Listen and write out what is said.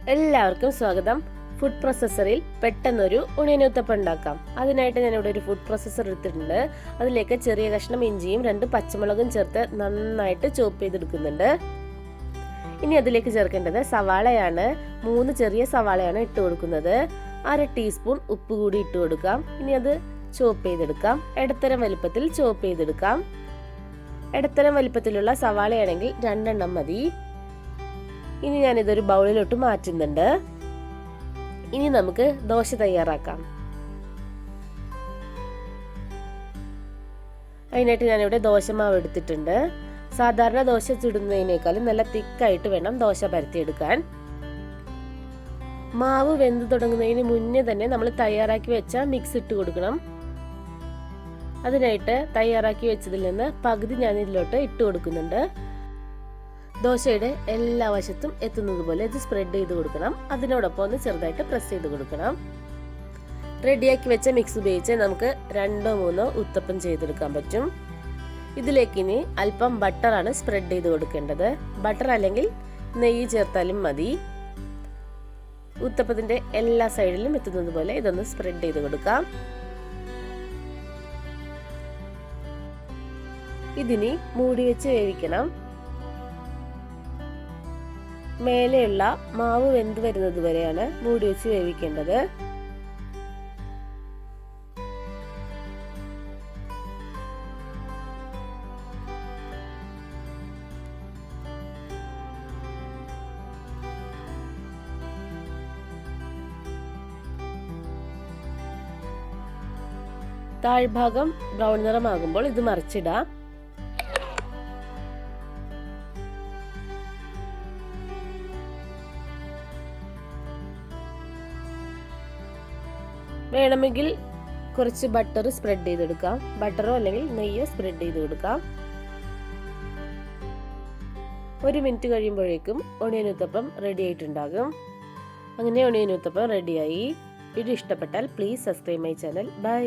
എല്ലാവർക്കും സ്വാഗതം. ഫുഡ് പ്രോസസ്സറിൽ പെട്ടെന്നൊരു ഒണിയൻ ഉത്തപ്പം ഉണ്ടാക്കാം. അതിനായിട്ട് ഞാനിവിടെ ഒരു ഫുഡ് പ്രോസസ്സർ എടുത്തിട്ടുണ്ട്. അതിലേക്ക് ചെറിയ കഷ്ണം ഇഞ്ചിയും 2 പച്ചമുളകും ചേർത്ത് നന്നായിട്ട് ചോപ്പ് ചെയ്തെടുക്കുന്നുണ്ട്. ഇനി അതിലേക്ക് ചേർക്കേണ്ടത് സവാളയാണ്. 3 ചെറിയ സവാളയാണ് ഇട്ട് കൊടുക്കുന്നത്. 1/2 ടീസ്പൂൺ ഉപ്പ് കൂടി ഇട്ട് കൊടുക്കാം. ഇനി അത് ചോപ്പ് ചെയ്തെടുക്കാം. ഇടത്തരം വലുപ്പത്തിൽ ചോപ്പ് ചെയ്തെടുക്കാം. ഇടത്തരം വലുപ്പത്തിലുള്ള സവാളയാണെങ്കിൽ 2 എണ്ണം മതി. ഇനി ഞാനിതൊരു ബൗളിലോട്ട് മാറ്റുന്നുണ്ട്. ഇനി നമുക്ക് ദോശ തയ്യാറാക്കാം. അതിനായിട്ട് ഞാനിവിടെ ദോശമാവ് എടുത്തിട്ടുണ്ട്. സാധാരണ ദോശ ചുടുന്നതിനേക്കാളും നല്ല തിക്കായിട്ട് വേണം ദോശ പരത്തിയെടുക്കാൻ. മാവ് വെന്ത് തുടങ്ങുന്നതിന് മുന്നേ തന്നെ നമ്മൾ തയ്യാറാക്കി വെച്ച മിക്സ് ഇട്ട് കൊടുക്കണം. അതിനായിട്ട് തയ്യാറാക്കി വെച്ചതിൽ നിന്ന് പകുതി ഞാൻ ഇതിലോട്ട് ഇട്ട് കൊടുക്കുന്നുണ്ട്. ദോശയുടെ എല്ലാ വശത്തും എത്തുന്നത് പോലെ ഇത് സ്പ്രെഡ് ചെയ്ത് കൊടുക്കണം. അതിനോടൊപ്പം ഒന്ന് ചെറുതായിട്ട് പ്രസ് ചെയ്ത് കൊടുക്കണം. റെഡിയാക്കി വെച്ച മിക്സ് ഉപയോഗിച്ച് നമുക്ക് 2-3 ഉത്തപ്പം ചെയ്തെടുക്കാൻ പറ്റും. ഇതിലേക്ക് ഇനി അല്പം ബട്ടറാണ് സ്പ്രെഡ് ചെയ്ത് കൊടുക്കേണ്ടത്. ബട്ടർ അല്ലെങ്കിൽ നെയ്യ് ചേർത്താലും മതി. ഉത്തപ്പത്തിന്റെ എല്ലാ സൈഡിലും എത്തുന്നത് പോലെ ഇതൊന്ന് സ്പ്രെഡ് ചെയ്ത് കൊടുക്കാം. ഇതിനി മൂടി വെച്ച് വേവിക്കണം. മേലെയുള്ള മാവ് വെന്ത് വരുന്നത് വരെയാണ് മൂടി വെച്ച് വേവിക്കേണ്ടത്. താഴ്ഭാഗം ബ്രൗൺ നിറമാകുമ്പോൾ ഇത് മറിച്ചിടാം. വേണമെങ്കിൽ കുറച്ച് ബട്ടർ സ്പ്രെഡ് ചെയ്തെടുക്കാം. ബട്ടറോ അല്ലെങ്കിൽ നെയ്യോ സ്പ്രെഡ് ചെയ്ത് കൊടുക്കാം. 1 മിനിറ്റ് കഴിയുമ്പോഴേക്കും ഒണിയൻ ഉത്തപ്പം റെഡി ആയിട്ടുണ്ടാകും. അങ്ങനെ ഒണിയൻ ഉത്തപ്പം റെഡിയായി. വീഡിയോ ഇഷ്ടപ്പെട്ടാൽ please subscribe my channel. By.